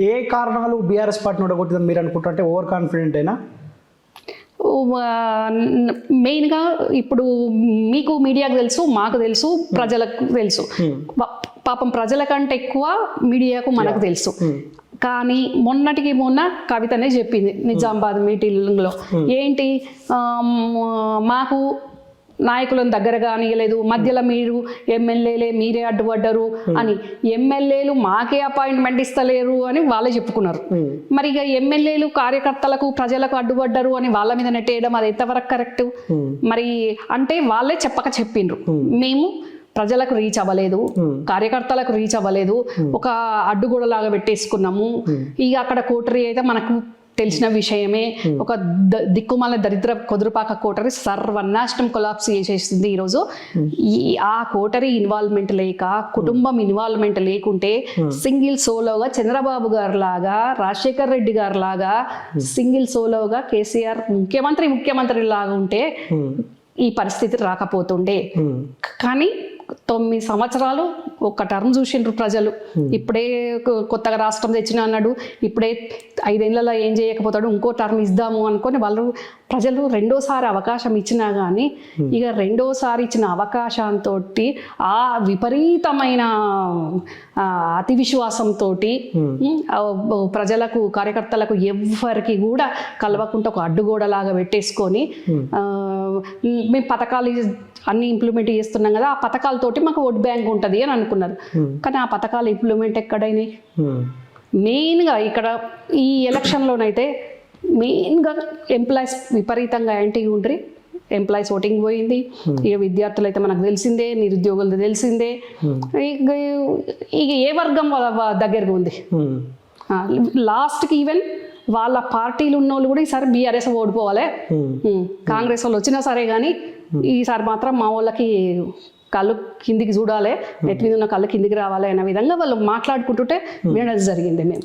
ఏ కారణాలు బీఆర్ఎస్ పార్టీని ఓడగొట్టిందని మీరు అనుకుంటారు? అంటే ఓవర్ కాన్ఫిడెంట్ అయినా? మెయిన్గా ఇప్పుడు మీకు మీడియాకు తెలుసు, మాకు తెలుసు, ప్రజలకు తెలుసు. పాపం ప్రజల కంటే ఎక్కువ మీడియాకు మనకు తెలుసు. కానీ మొన్నటికి మొన్న కవితనే చెప్పింది నిజామాబాద్ మీటింగ్లో, ఏంటి మాకు నాయకులను దగ్గర కానియలేదు, మధ్యలో మీరు ఎమ్మెల్యేలే మీరే అడ్డుపడ్డరు అని. ఎమ్మెల్యేలు మాకే అపాయింట్మెంట్ ఇస్తలేరు అని వాళ్ళే చెప్పుకున్నారు. మరి ఇక ఎమ్మెల్యేలు కార్యకర్తలకు ప్రజలకు అడ్డుపడ్డరు అని వాళ్ళ మీద నెట్టేయడం అది ఎంతవరకు కరెక్ట్? మరి అంటే వాళ్ళే చెప్పక చెప్పిండ్రు, మేము ప్రజలకు రీచ్ అవ్వలేదు, కార్యకర్తలకు రీచ్ అవ్వలేదు, ఒక అడ్డుగోడలాగా పెట్టేసుకున్నాము. ఇక అక్కడ కోటరీ అయితే మనకు తెలిసిన విషయమే, ఒక దిక్కుమాల దరిద్ర కొదురుపాక కోటరీ సర్వనాశనం కొలాప్స్ చేసేసింది ఈరోజు. ఆ కోటరీ ఇన్వాల్వ్మెంట్ లేక, కుటుంబం ఇన్వాల్వ్మెంట్ లేకుంటే సింగిల్ సోలోగా చంద్రబాబు గారు లాగా, రాజశేఖర్ రెడ్డి గారు లాగా సింగిల్ సోలోగా కేసీఆర్ ముఖ్యమంత్రి లాగా ఉంటే ఈ పరిస్థితి రాకపోతుండే. కానీ 9 సంవత్సరాలు ఒక టర్మ్ చూసిండ్రు ప్రజలు. ఇప్పుడే కొత్తగా రాష్ట్రం తెచ్చిన అన్నాడు, ఇప్పుడే 5 ఏళ్లలో ఏం చేయకపోతాడు, ఇంకో టర్మ్ ఇద్దాము అనుకొని ప్రజలు రెండోసారి అవకాశం ఇచ్చినా కానీ ఇక రెండోసారి ఇచ్చిన అవకాశంతో ఆ విపరీతమైన అతి విశ్వాసంతో ప్రజలకు కార్యకర్తలకు ఎవ్వరికి కూడా కలవకుండా ఒక అడ్డుగోడలాగా పెట్టేసుకొని మేము పథకాలు అన్ని ఇంప్లిమెంట్ చేస్తున్నాం కదా, ఆ పథకాలతోటి మాకు ఓట్ బ్యాంక్ ఉంటుంది అని అనుకున్నారు. కానీ ఆ పథకాలు ఇంప్లిమెంట్ ఎక్కడైనాయి? మెయిన్గా ఇక్కడ ఈ ఎలక్షన్లోనైతే మెయిన్గా ఎంప్లాయీస్ విపరీతంగా యాంటీ ఉండ్రి, ఎంప్లాయీస్ ఓటింగ్ పోయింది. ఇక విద్యార్థులు అయితే మనకు తెలిసిందే, నిరుద్యోగులది తెలిసిందే. ఇక ఏ వర్గం దగ్గరగా ఉంది? లాస్ట్కి ఈవెన్ వాళ్ళ పార్టీలు ఉన్న వాళ్ళు కూడా ఈసారి బీఆర్ఎస్ ఓడిపోవాలి, కాంగ్రెస్ వాళ్ళు వచ్చినా సరే కానీ ఈసారి మాత్రం మా వాళ్ళకి కళ్ళు కిందికి చూడాలి, నెత్తి మీద ఉన్న కళ్ళు కిందికి రావాలి అనే విధంగా వాళ్ళు మాట్లాడుకుంటుంటే వినడం జరిగింది మేము.